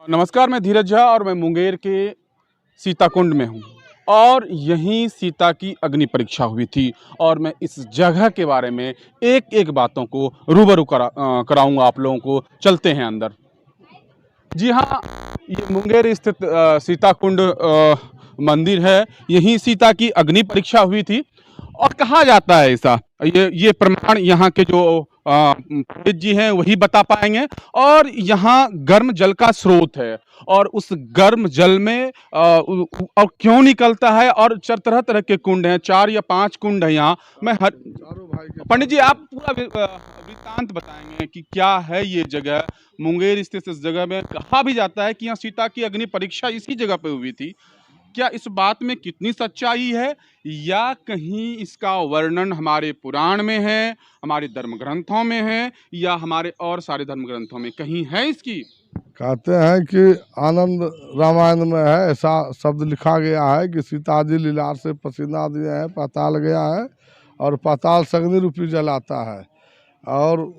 नमस्कार, मैं धीरज झा और मैं मुंगेर के सीताकुंड में हूँ और यहीं सीता की अग्नि परीक्षा हुई थी और मैं इस जगह के बारे में एक-एक बातों को रूबरू कराऊंगा आप लोगों को। चलते हैं अंदर। जी हाँ, ये मुंगेर स्थित सीताकुंड मंदिर है। यहीं सीता की अग्नि परीक्षा हुई थी और कहा जाता है ऐसा, ये प्रमाण यहाँ के जो पंडित जी हैं वही बता पाएंगे। और यहाँ गर्म जल का स्रोत है और उस गर्म जल में और क्यों निकलता है, और तरह तरह के कुंड हैं, 4 या 5 कुंड हैं यहाँ। मैं हर पंडित जी, आप पूरा वृत्तांत बताएंगे कि क्या है ये जगह। मुंगेर स्थित इस जगह में कहा भी जाता है कि यहाँ सीता की अग्नि परीक्षा इसी जगह पे हुई थी। क्या इस बात में कितनी सच्चाई है, या कहीं इसका वर्णन हमारे पुराण में है, हमारे धर्म ग्रंथों में है, या हमारे और सारे धर्म ग्रंथों में कहीं है इसकी? कहते हैं कि आनंद रामायण में है, ऐसा शब्द लिखा गया है कि सीता जी लीलार से पसीना दिए हैं, पाताल गया है और पाताल से अग्नि रूपी जलाता है। और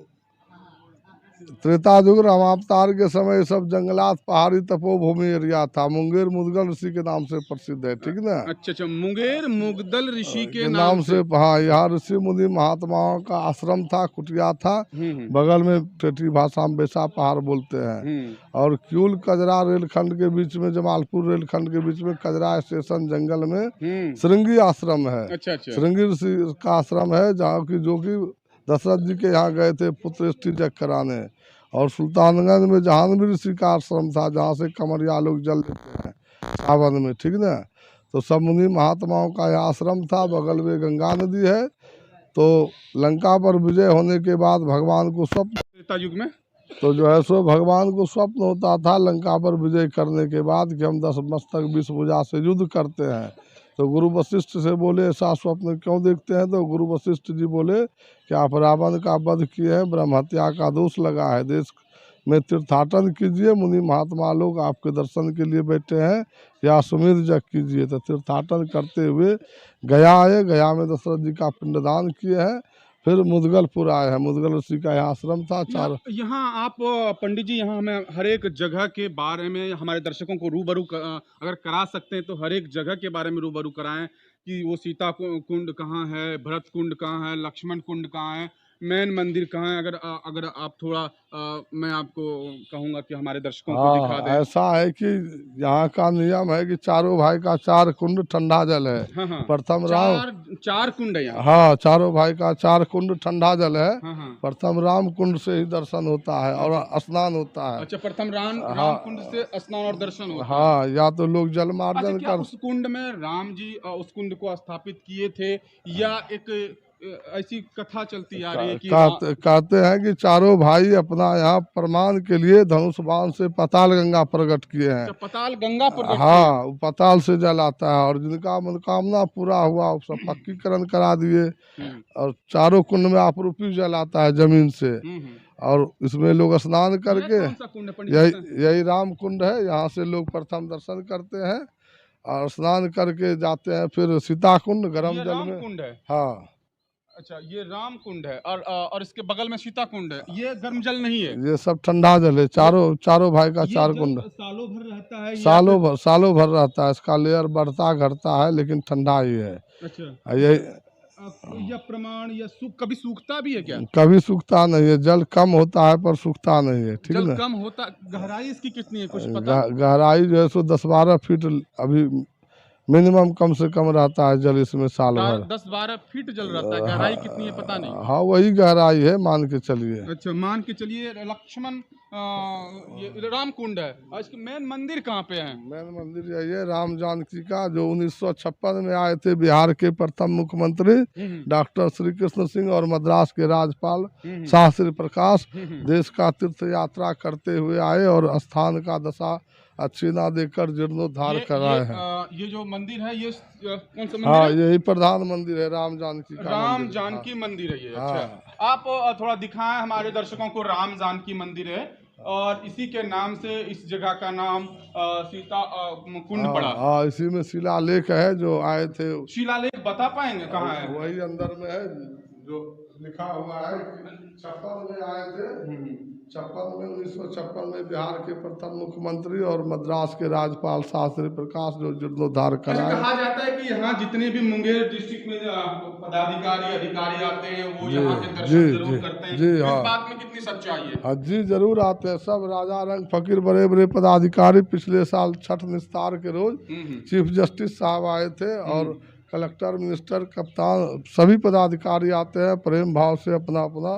त्रेता युग रामावतार के समय सब जंगलात पहाड़ी तपोभूमि एरिया था। मुंगेर मुदगल ऋषि के नाम से प्रसिद्ध है, ठीक ना। अच्छा अच्छा, मुंगेर मुगदल ऋषि के नाम नाम से हाँ, यहाँ ऋषि मुनि महात्माओं का आश्रम था, कुटिया था। बगल में ठेठी भाषा में बेसा पहाड़ बोलते हैं। और क्यूल कजरा रेलखंड के बीच में, जमालपुर रेलखंड के बीच में कजरा स्टेशन जंगल में श्रृंगी आश्रम है। अच्छा अच्छा, श्रृंगी ऋषि का आश्रम है, जहाँ की जो कि दशरथ जी के यहाँ गए थे पुत्र जग कराने। और सुल्तानगंज में जहानवीर ऋषि का आश्रम था, जहाँ से कमरिया लोग जल लेते हैं सावन में, ठीक ना। तो सब मुनि महात्माओं का यह आश्रम था। बगल में गंगा नदी है। तो लंका पर विजय होने के बाद भगवान को स्वप्न, त्रेता युग में, तो जो है सो भगवान को स्वप्न होता था लंका पर विजय करने के बाद कि हम 10 मस्तक 20 भुजा से युद्ध करते हैं। तो गुरु वशिष्ठ से बोले, ऐसा स्वप्न क्यों देखते हैं? तो गुरु वशिष्ठ जी बोले कि आप रावण का वध किए हैं, ब्रह्म हत्या का दोष लगा है, देश में तीर्थाटन कीजिए, मुनि महात्मा लोग आपके दर्शन के लिए बैठे हैं, या सुमेध जग कीजिए। तो तीर्थाटन करते हुए गया आए, गया में दशरथ जी का पिंडदान किए हैं। फिर मुदगलपुर आए हैं, मुदगल ऋषि का यहाँ आश्रम था। यहाँ आप पंडित जी, यहाँ हमें हर एक जगह के बारे में हमारे दर्शकों को रूबरू अगर करा सकते हैं तो हर एक जगह के बारे में रूबरू कराएं कि वो सीता कुंड कहाँ है, भरत कुंड कहाँ है, लक्ष्मण कुंड कहाँ है, मेन मंदिर कहाँ है। अगर आप थोड़ा मैं आपको कहूँगा कि हमारे दर्शकों को दिखा दें। ऐसा है कि यहाँ का नियम है कि चारों भाई का 4 कुंड ठंडा जल है। हाँ हाँ, प्रथम चार कुंड है यहाँ। हाँ, चारों भाई का 4 कुंड ठंडा जल है। हाँ हाँ। प्रथम राम कुंड से ही दर्शन होता है और स्नान होता है। अच्छा, प्रथम राम कुंड से स्नान और दर्शन होता है। हाँ, या तो लोग जल मार्जन अच्छा, क्या उस कुंड में राम जी उस कुंड को स्थापित किए थे, या एक ऐसी कथा चलती आ रही है कि कहते हैं कि चारों भाई अपना यहाँ प्रमाण के लिए धनुष बाण से पाताल गंगा प्रकट किए हैं। पाताल गंगा प्रकट? हाँ, पाताल से जल आता है और जिनका मनोकामना पूरा हुआ वो सब पक्कीकरण करा दिए। और चारों कुंड में अपरूपी जल आता है जमीन से। और इसमें लोग स्नान करके, यही राम कुंड है, यहाँ से लोग प्रथम दर्शन करते हैं और स्नान करके जाते हैं फिर सीता कुंड गर्म जल में। कुंड है? हाँ। अच्छा, ये राम कुंड है और इसके बगल में सीता कुंड है। ये गर्म जल नहीं है, ये सब ठंडा जल है। चारों भाई का 4 कुंड सालों भर रहता है? सालों भर रहता है। इसका लेयर बढ़ता घटता है, लेकिन ठंडा ही है। अच्छा, यही यह प्रमाण, यह कभी सूखता भी है क्या? कभी सूखता नहीं है, जल कम होता है पर सूखता नहीं है, ठीक जल ना। कम होता, गहराई इसकी कितनी है कुछ पता? गहराई जो है सो 10-12 फीट अभी मिनिमम कम से कम रहता है जल इसमें साल भर। 10-12 फीट जल रहता है। गहराई कितनी है पता नहीं? हाँ, वही गहराई है, मान के चलिए। अच्छा, मान के चलिए। लक्ष्मण, ये राम कुंड है। और इसके मेन मंदिर कहाँ पे है? मेन मंदिर यही है, राम जानकी का, जो 1956 में आए थे बिहार के प्रथम मुख्यमंत्री डॉक्टर श्री कृष्ण सिंह और मद्रास के राज्यपाल शाह श्री प्रकाश देश का तीर्थ यात्रा करते हुए आए और स्थान का दशा अच्छी ना देकर जीर्णोद्धार कराए हैं। ये जो मंदिर है, ये कौन सा मंदिर हाँ, है? यही प्रधान मंदिर है, राम जानकी का। राम जानकी मंदिर है ये? अच्छा, आप थोड़ा दिखाएं हमारे दर्शकों को। राम जानकी मंदिर है और इसी के नाम से इस जगह का नाम सीता कुंड पड़ा। हाँ, इसी में शिलालेख है जो आए थे। शिलालेख बता पाएंगे कहाँ है? वही अंदर में है जो लिखा हुआ है, 56 में आए थे 56 में 1956 में बिहार के प्रथम मुख्यमंत्री और मद्रास के राज्यपाल शास्त्री प्रकाश जो जीर्णोद्धार ऐसे कराए। कहा जाता है कि यहाँ जितने भी मुंगेर डिस्ट्रिक्ट में पदाधिकारी अधिकारी आते हैं वो जी यहाँ के दर्शन जी जरूर जी करते हैं। जी इस हाँ बात में कितनी सच्चाई है? हाँ जी जरूर आते हैं सब राजा रंग फकीर बड़े बड़े पदाधिकारी। पिछले साल छठ निस्तार के रोज चीफ जस्टिस साहब आए थे और कलेक्टर मिनिस्टर कप्तान सभी पदाधिकारी आते हैं, प्रेम भाव से अपना अपना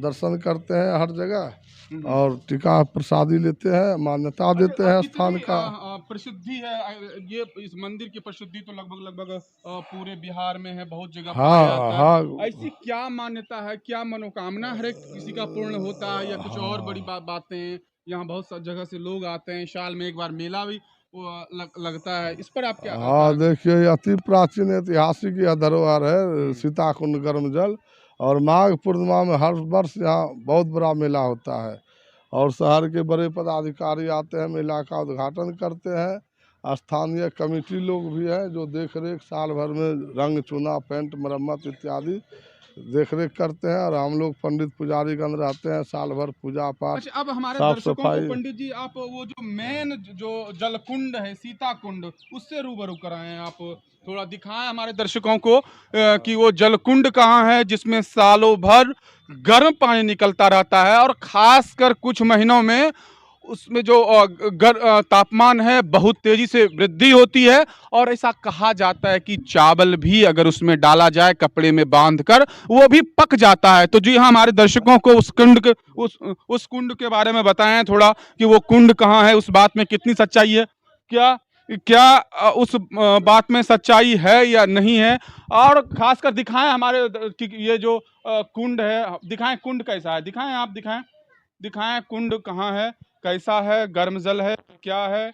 दर्शन करते हैं हर जगह और टीका प्रसादी लेते हैं, मान्यता देते हैं स्थान का। प्रसिद्धि है ये इस मंदिर की प्रसिद्धि तो लगभग पूरे बिहार में है, बहुत जगह हाँ पाया जाता है। हाँ ऐसी क्या मान्यता है, क्या मनोकामना हर एक किसी का पूर्ण होता है या कुछ और बड़ी बातें? यहाँ बहुत सा जगह से लोग आते हैं, साल में एक बार मेला भी लगता है, इस पर आप क्या? हाँ देखिए ये अति प्राचीन ऐतिहासिक यह धरोहर है सीता कुंड गर्म जल और माघ पूर्णिमा में हर वर्ष यहाँ बहुत बड़ा मेला होता है और शहर के बड़े पदाधिकारी आते हैं, मेला का उद्घाटन करते हैं। स्थानीय कमेटी लोग भी हैं जो देख रेख साल भर में रंग चुना पेंट मरम्मत इत्यादि देख रेख करते हैं और हम लोग पंडित पुजारीगण रहते हैं साल भर पूजा पाठ। अच्छा, अब हमारे साफ दर्शकों को सफाई। पंडित जी आप वो जो मेन जो जलकुंड है सीता कुंड उससे रूबरू कराएं, आप थोड़ा दिखाएं हमारे दर्शकों को कि वो जलकुंड कहाँ है जिसमें सालों भर गर्म पानी निकलता रहता है और खासकर कुछ महीनों में उसमें जो तापमान है बहुत तेजी से वृद्धि होती है और ऐसा कहा जाता है कि चावल भी अगर उसमें डाला जाए कपड़े में बांधकर वो भी पक जाता है। तो जी हाँ, हमारे दर्शकों को उस कुंड के बारे में बताएं थोड़ा कि वो कुंड कहाँ है, उस बात में कितनी सच्चाई है, क्या क्या उस बात में सच्चाई है या नहीं है, और खासकर दिखाएं हमारे कि ये जो कुंड है, दिखाएं कुंड कैसा है, दिखाएं आप दिखाएं कुंड कहाँ है, कैसा है, गर्म जल है, क्या है?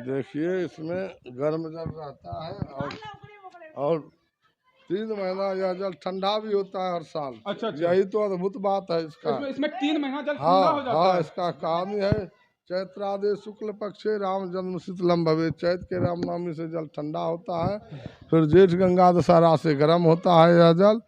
देखिए इसमें गर्म जल रहता है और 3 महीना यह जल ठंडा भी होता है हर साल। अच्छा। यही तो अद्भुत बात है इसका। इसमें 3 महीना जल ठंडा हाँ हो जाता हाँ है। इसका कहानी है चैत्रादे शुक्ल पक्षे राम जन्म शीतलम भवे। चैत के रामनवमी से जल ठंडा होता है, फिर जेठ गंगा दशहरा से गर्म होता है यह जल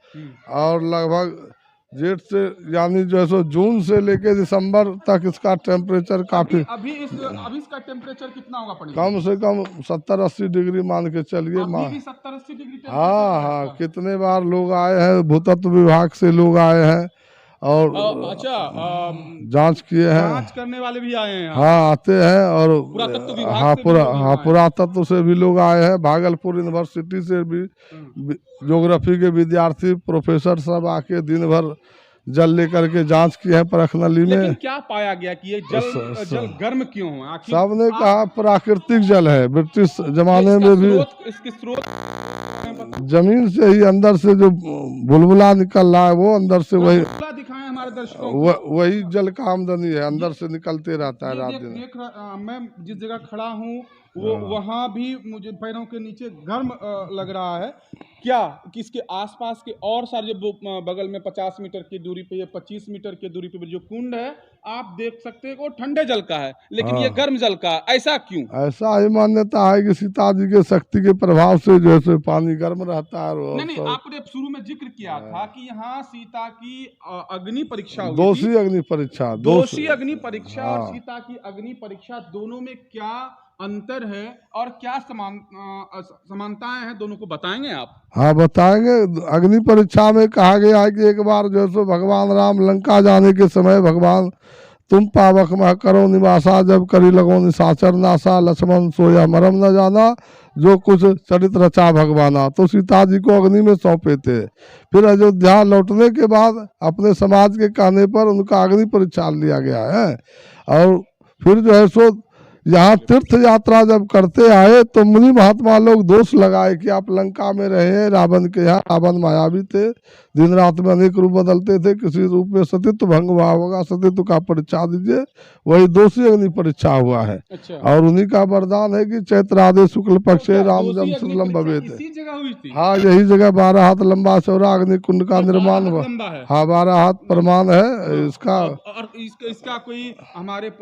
और लगभग जेठ से यानी जो है सो जून से लेके दिसंबर तक इसका टेम्परेचर काफी अभी इसका टेम्परेचर कितना होगा पंडित? कम से कम 70-80 डिग्री मान के चलिए। अभी भी 70-80 डिग्री हाँ हाँ कितने बार लोग आए हैं, भूतत्व विभाग से लोग आए हैं और अच्छा जांच किए हैं, जांच करने वाले भी आए हैं। हाँ आते हैं और पुरातत्व विभाग से हाँ पुरातत्व से भी लोग आए हैं, भागलपुर यूनिवर्सिटी से भी ज्योग्राफी के विद्यार्थी प्रोफेसर सब आके दिन भर जल लेकर के जांच किए हैं परख नली में। लेकिन क्या पाया गया कि ये जल गर्म क्यों है? सबने कहा प्राकृतिक जल है, ब्रिटिश जमाने में भी इसके स्रोत जमीन से ही अंदर से जो बुलबुला निकल रहा है वो अंदर से वही दिखाएं हमारे दर्शकों को। वही जल का आमदनी है, अंदर से निकलते रहता है रात दिन। मैं जिस जगह खड़ा हूँ वो वहाँ भी मुझे पैरों के नीचे गर्म लग रहा है। क्या कि इसके आसपास के और सारे जो बगल में 50 मीटर की दूरी पे या 25 मीटर की दूरी पे जो कुंड है आप देख सकते हैं वो ठंडे जल का है, लेकिन ये गर्म जल का, ऐसा क्यों? ऐसा ही मान्यता है कि सीता जी के शक्ति के प्रभाव से जो है पानी गर्म रहता है। नहीं आपने शुरू में जिक्र किया था कि यहाँ सीता की अग्नि परीक्षा हुई, दोषी अग्नि परीक्षा, दोषी अग्नि परीक्षा और सीता की अग्नि परीक्षा, दोनों में क्या अंतर है और क्या समानताएं हैं, दोनों को बताएंगे आप? हाँ बताएंगे। अग्नि परीक्षा में कहा गया है कि एक बार जो है भगवान राम लंका जाने के समय भगवान तुम पावक मह करो निवासा जब करी लगो निशाचर नासा लक्ष्मण सोया मरम न जाना जो कुछ चरित रचा भगवाना। तो सीता जी को अग्नि में सौंपे थे। फिर अयोध्या लौटने के बाद अपने समाज के कहने पर उनका अग्नि परीक्षा लिया गया है और फिर जो है सो यहाँ तीर्थ यात्रा जब करते आए तो मुनि महात्मा लोग दोष लगाए कि आप लंका में रहे, रावण के यहाँ रावण मायावी थे, दिन रात में अनेक रूप बदलते थे, किसी रूप में सतीत्व भंग हुआ होगा, सतीत्व का परीक्षा दीजिए। वही दोषी अग्नि परीक्षा हुआ है। अच्छा। और उन्हीं का वरदान है कि चैत्रादे शुक्ल पक्ष राम जम शीतलम भवे थे। हाँ यही जगह 12 हाथ लंबा चौड़ा अग्नि कुंड का निर्माण हुआ। हाँ 12 हाथ प्रमाण है इसका। और इसका कोई हमारे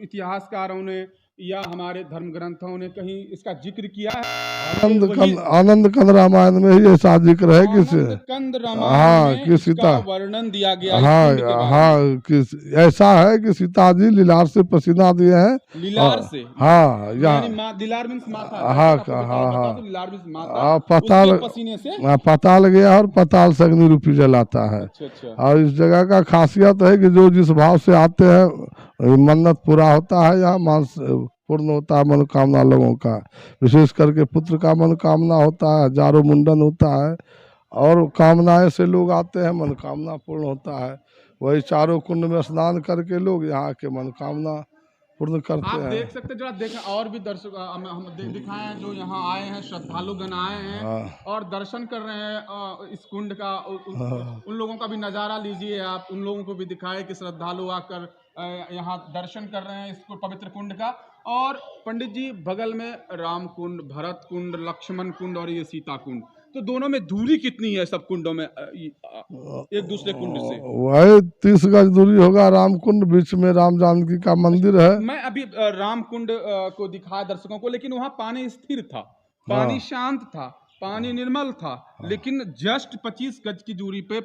इतिहासकारों ने या हमारे धर्म ग्रंथों ने कहीं इसका जिक्र किया है? आनंद कंद रामायण में ही ऐसा जिक्र है कि आनंद कंद रामायण हाँ में कि इसका सीता वर्णन दिया गया इस हाँ कुंड के बारे में। हाँ कि ऐसा है कि सीता जी लीलार से पसीना दिए हैं लीलार से, हाँ यानी यहाँ लीलार मीन्स माथा, हाँ आपको हाँ बता हाँ तो लीलार मीन्स माथा, पताल उसके पसीने से। पताल गया और पताल से अग्नि रूपी जलाता है। अच्छा अच्छा। और इस जगह का खासियत है कि जो जिस भाव से आते हैं मन्नत पूरा होता है, यहाँ मांस पूर्ण होता है मनोकामना लोगों का, विशेष करके पुत्र का मनोकामना होता है, हजारों मुंडन होता है और कामनाएं से लोग आते हैं, मनोकामना पूर्ण होता है। वही चारों कुंड में स्नान करके लोग यहाँ के मनोकामना पूर्ण करते आप हैं। देख सकते हैं, जरा देखें और भी दर्शक हम दिखाए हैं जो यहाँ आए हैं, श्रद्धालुगण आए हैं और दर्शन कर रहे हैं इस कुंड का। उन लोगों का भी नज़ारा लीजिए आप, उन लोगों को भी दिखाए कि श्रद्धालु आकर यहाँ दर्शन कर रहे हैं इसको पवित्र कुंड का। और पंडित जी बगल में राम कुंड, भरत कुंड, लक्ष्मण कुंड और ये सीता कुंड, तो दोनों में दूरी कितनी है सब कुंडों में एक दूसरे कुंड से? वही 30 गज दूरी होगा राम कुंड, बीच में राम जानकी का मंदिर है। मैं अभी राम कुंड को दिखाया दर्शकों को, लेकिन वहां पानी स्थिर था, पानी शांत था, पानी निर्मल था। लेकिन जस्ट 25 गज की दूरी पे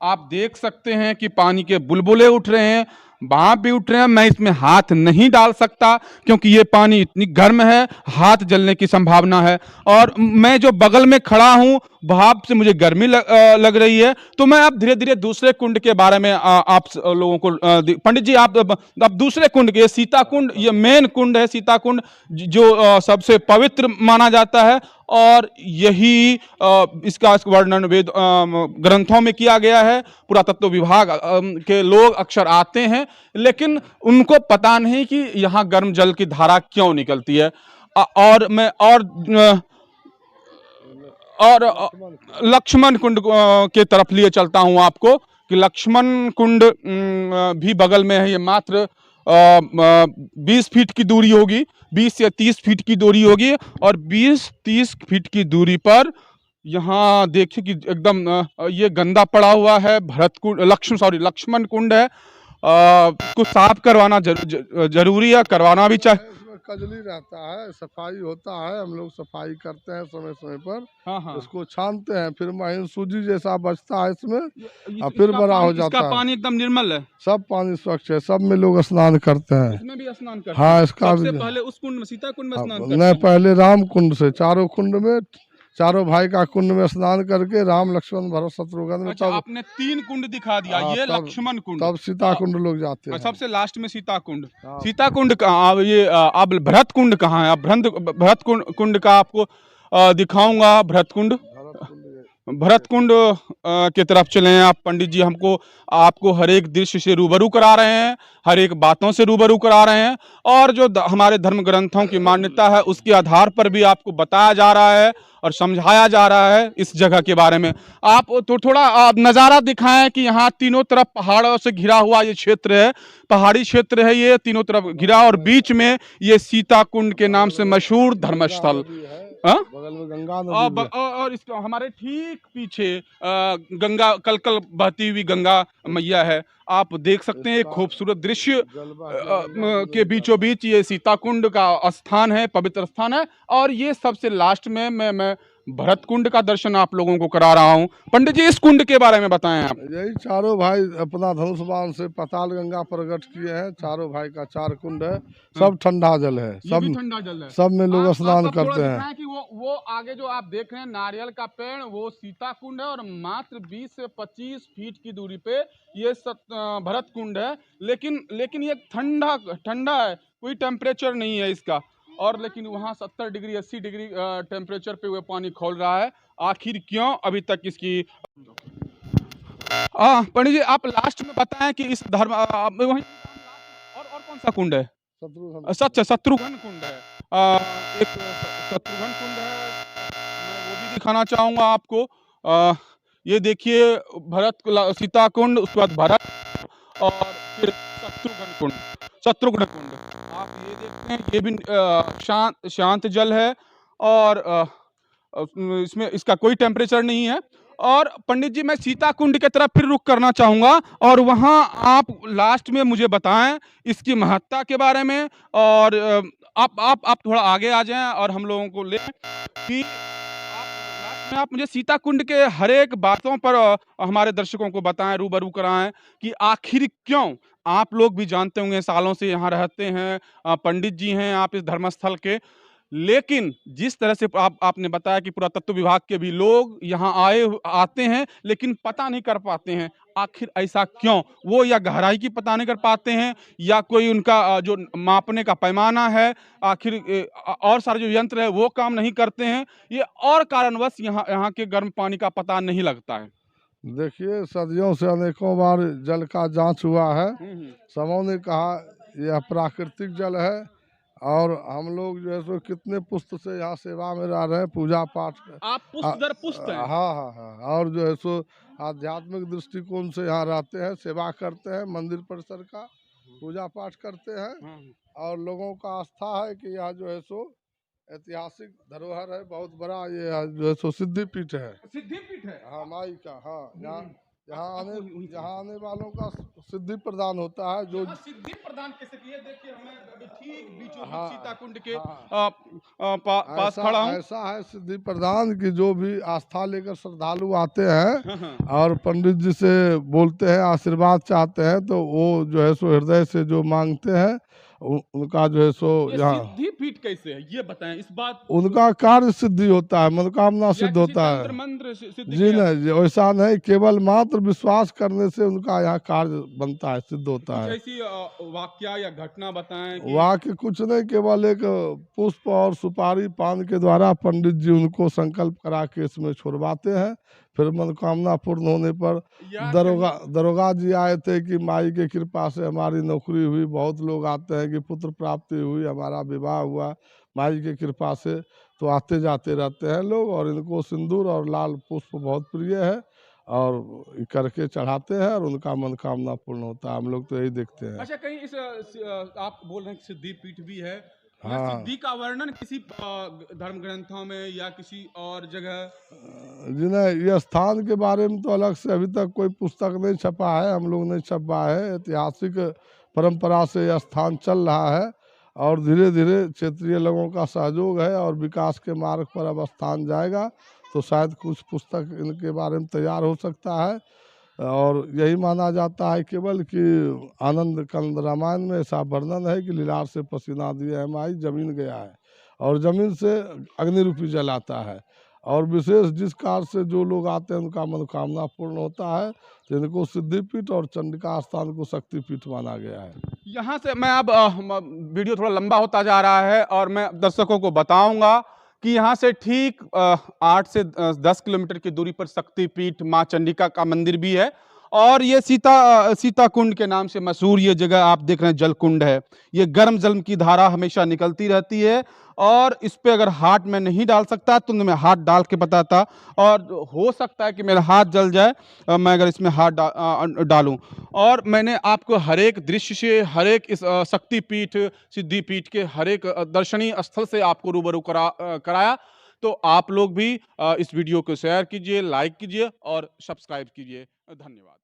आप देख सकते हैं कि पानी के बुलबुले उठ रहे हैं, भाप भी उठ रहे हैं। मैं इसमें हाथ नहीं डाल सकता क्योंकि ये पानी इतनी गर्म है, हाथ जलने की संभावना है। और मैं जो बगल में खड़ा हूँ, भाप से मुझे गर्मी लग रही है। तो मैं अब धीरे धीरे दूसरे कुंड के बारे में आप लोगों को पंडित जी आप दूसरे कुंड के, सीता कुंड, ये मेन कुंड है सीता कुंड, जो सबसे पवित्र माना जाता है। और यही इसका वर्णन वेद ग्रंथों में किया गया है। पुरातत्व विभाग के लोग अक्सर आते हैं, लेकिन उनको पता नहीं कि यहाँ गर्म जल की धारा क्यों निकलती है। और मैं और लक्ष्मण कुंड के तरफ लिए चलता हूँ आपको कि लक्ष्मण कुंड भी बगल में है। ये मात्र 20 फीट की दूरी होगी, 20 या 30 फीट की दूरी होगी। और 20-30 फीट की दूरी पर यहाँ देखिए कि एकदम ये गंदा पड़ा हुआ है। भरत कुंड, लक्ष्मण कुंड है। कुछ साफ करवाना जरूरी है, करवाना भी चाहिए। कजली रहता है, सफाई होता है, हम लोग सफाई करते हैं समय समय पर। हाँ हाँ। इसको छानते हैं, फिर महीन सूजी जैसा बचता है इसमें, और फिर बड़ा हो जाता है। इसका पानी एकदम निर्मल है, सब पानी स्वच्छ है, सब में लोग स्नान करते हैं। इसमें भी स्नान करते हाँ हैं। इसका सबसे पहले उस कुंड में, सीता कुंड में स्नान करते नहीं, हैं। पहले राम कुंड से, चारों कुंड में, चारों भाई का कुंड में स्नान करके राम लक्ष्मण भरत शत्रुघ्न में। अच्छा, आपने 3 कुंड दिखा दिया। ये लक्ष्मण कुंड, तब सीता कुंड लोग जाते हैं। सबसे लास्ट में सीता कुंड। सीता कुंड कहाँ, ये अब भरत कुंड कहाँ है? अब भरत कुंड का आपको दिखाऊंगा। भरत कुंड के तरफ चले हैं आप पंडित जी। आपको हर एक दृश्य से रूबरू करा रहे हैं, हर एक बातों से रूबरू करा रहे हैं। और जो हमारे धर्म ग्रंथों की मान्यता है उसके आधार पर भी आपको बताया जा रहा है और समझाया जा रहा है इस जगह के बारे में। आप तो थोड़ा नज़ारा दिखाएं कि यहाँ तीनों तरफ पहाड़ों से घिरा हुआ ये क्षेत्र है, पहाड़ी क्षेत्र है ये, तीनों तरफ घिरा, और बीच में ये सीता कुंड के नाम से मशहूर धर्मस्थल। बगल में गंगा नदी और इसके हमारे ठीक पीछे गंगा, कलकल बहती हुई गंगा मैया है। आप देख सकते हैं एक खूबसूरत दृश्य के बीचों बीच ये सीता कुंड का स्थान है, पवित्र स्थान है। और ये सबसे लास्ट में मैं भरत कुंड का दर्शन आप लोगों को करा रहा हूँ। पंडित जी इस कुंड के बारे में बताएं आप। यही चारों भाई अपना धनुष बाण से पाताल गंगा प्रकट किए हैं। चारों भाई का 4 कुंड है, सब ठंडा जल है, सब ठंडा जल है, सब में लोग स्नान करते हैं। कि वो आगे जो आप देख रहे हैं नारियल का पेड़, वो सीता कुंड है। और मात्र 20 से 25 फीट की दूरी पे ये भरत कुंड है। लेकिन ये ठंडा है, कोई टेम्परेचर नहीं है इसका। और लेकिन वहाँ 70 डिग्री 80 डिग्री टेम्परेचर पे वो पानी खौल रहा है। आखिर क्यों अभी तक इसकी पंडित जी आप लास्ट में बताएं कि इस धर्म वहीं और कौन सा कुंड है? शत्रुघ्न कुंड है। एक शत्रुघ्न कुंड है, मैं वो भी दिखाना चाहूँगा आपको। ये देखिए सीता कुंड, उसके बाद भरत, और फिर शत्रुघ्न कुंड। आप ये देखते हैं, ये भी शांत जल है और इसमें इसका कोई टेम्परेचर नहीं है। और पंडित जी मैं सीता कुंड की तरफ फिर रुख करना चाहूँगा और वहाँ आप लास्ट में मुझे बताएं इसकी महत्ता के बारे में और आप थोड़ा आगे आ जाएं और हम लोगों को ले कि लास्ट में आप मुझे सीता कुंड के हर एक बातों पर हमारे दर्शकों को बताएं रूबरू कराएं कि आखिर क्यों आप लोग भी जानते होंगे सालों से यहाँ रहते हैं पंडित जी हैं आप इस धर्मस्थल के लेकिन जिस तरह से आपने बताया कि पुरातत्व विभाग के भी लोग यहाँ आते हैं लेकिन पता नहीं कर पाते हैं आखिर ऐसा क्यों वो या गहराई की पता नहीं कर पाते हैं या कोई उनका जो मापने का पैमाना है आखिर और सारे जो यंत्र है वो काम नहीं करते हैं ये और कारणवश यहाँ के गर्म पानी का पता नहीं लगता है। देखिए, सदियों से अनेकों बार जल का जांच हुआ है। सबों ने कहा यह प्राकृतिक जल है और हम लोग जो है सो कितने पुस्त से यहाँ सेवा में रह रहे हैं, पूजा पाठ आप पुष्ट दर पुष्ट हैं। हाँ हाँ हाँ, और जो है सो आध्यात्मिक दृष्टिकोण से यहाँ रहते हैं, सेवा करते हैं, मंदिर परिसर का पूजा पाठ करते हैं और लोगों का आस्था है कि यहाँ जो है सो ऐतिहासिक धरोहर है, बहुत बड़ा ये जो है सो सिद्धिपीठ है। सिद्धिपीठ है। हाँ, माई का, हाँ, यहाँ आने वालों का सिद्धि प्रदान होता है। जो सिद्धि प्रदान कैसे किए देखिए हमें ठीक बीचों बीच हाँ, सीता कुंड के हाँ, पास खड़ा हूँ। ऐसा है सिद्धि प्रदान की जो भी आस्था लेकर श्रद्धालु आते हैं और पंडित जी से बोलते हैं, आशीर्वाद चाहते हैं, तो वो जो है सो हृदय से जो मांगते हैं उनका जो है सो यहाँ सिद्धिपीठ कैसे है ये बताएं इस बात। उनका कार्य सिद्धि होता है, मनोकामना सिद्ध होता है। मंत्र सिद्ध जी नहीं, वैसा नहीं, केवल मात्र विश्वास करने से उनका यहाँ कार्य बनता है, सिद्ध होता है। ऐसी वाक्या या घटना बताएं कि... वाक्य कुछ नहीं, केवल एक पुष्प और सुपारी पान के द्वारा पंडित जी उनको संकल्प करा के इसमें छुड़वाते हैं। फिर मनोकामना पूर्ण होने पर दरोगा जी आए थे कि माई की कृपा से हमारी नौकरी हुई, बहुत लोग आते हैं कि पुत्र प्राप्ति हुई, हमारा विवाह हुआ माई की कृपा से, तो आते जाते रहते हैं लोग और इनको सिंदूर और लाल पुष्प बहुत प्रिय है और करके चढ़ाते हैं और उनका मनोकामना पूर्ण होता है। हम लोग तो यही देखते हैं। अच्छा, कहीं इस आप बोल रहे हैं सिद्धिपीठ भी है, हाँ, सिद्धि का वर्णन किसी धर्म ग्रंथों में या किसी और जगह? जी नहीं, ये स्थान के बारे में तो अलग से अभी तक कोई पुस्तक नहीं छपा है, हम लोग नहीं छपा है। ऐतिहासिक परंपरा से यह स्थान चल रहा है और धीरे धीरे क्षेत्रीय लोगों का सहयोग है और विकास के मार्ग पर अब स्थान जाएगा तो शायद कुछ पुस्तक इनके बारे में तैयार हो सकता है। और यही माना जाता है केवल कि आनंद कंद रामायण में ऐसा वर्णन है कि लीलार से पसीना दिए है माई, जमीन गया है और जमीन से अग्नि रूपी जल आता है और विशेष जिस कार्य से जो लोग आते हैं उनका मनोकामना पूर्ण होता है। तो इनको सिद्धिपीठ और चंडिका स्थान को शक्तिपीठ माना गया है। यहाँ से मैं अब वीडियो थोड़ा लंबा होता जा रहा है और मैं दर्शकों को बताऊंगा कि यहाँ से ठीक 8 से 10 किलोमीटर की दूरी पर शक्तिपीठ माँ चंडिका का मंदिर भी है और ये सीता कुंड के नाम से मशहूर ये जगह आप देख रहे हैं जल कुंड है। ये गर्म जल की धारा हमेशा निकलती रहती है और इस पे अगर हाथ में नहीं डाल सकता तो मैं हाथ डाल के बताता और हो सकता है कि मेरा हाथ जल जाए मैं अगर इसमें हाथ डालूं। और मैंने आपको हर एक दृश्य से हर एक इस शक्तिपीठ सिद्धिपीठ के हर एक दर्शनीय स्थल से आपको रूबरू कराया। तो आप लोग भी इस वीडियो को शेयर कीजिए, लाइक कीजिए और सब्सक्राइब कीजिए। धन्यवाद।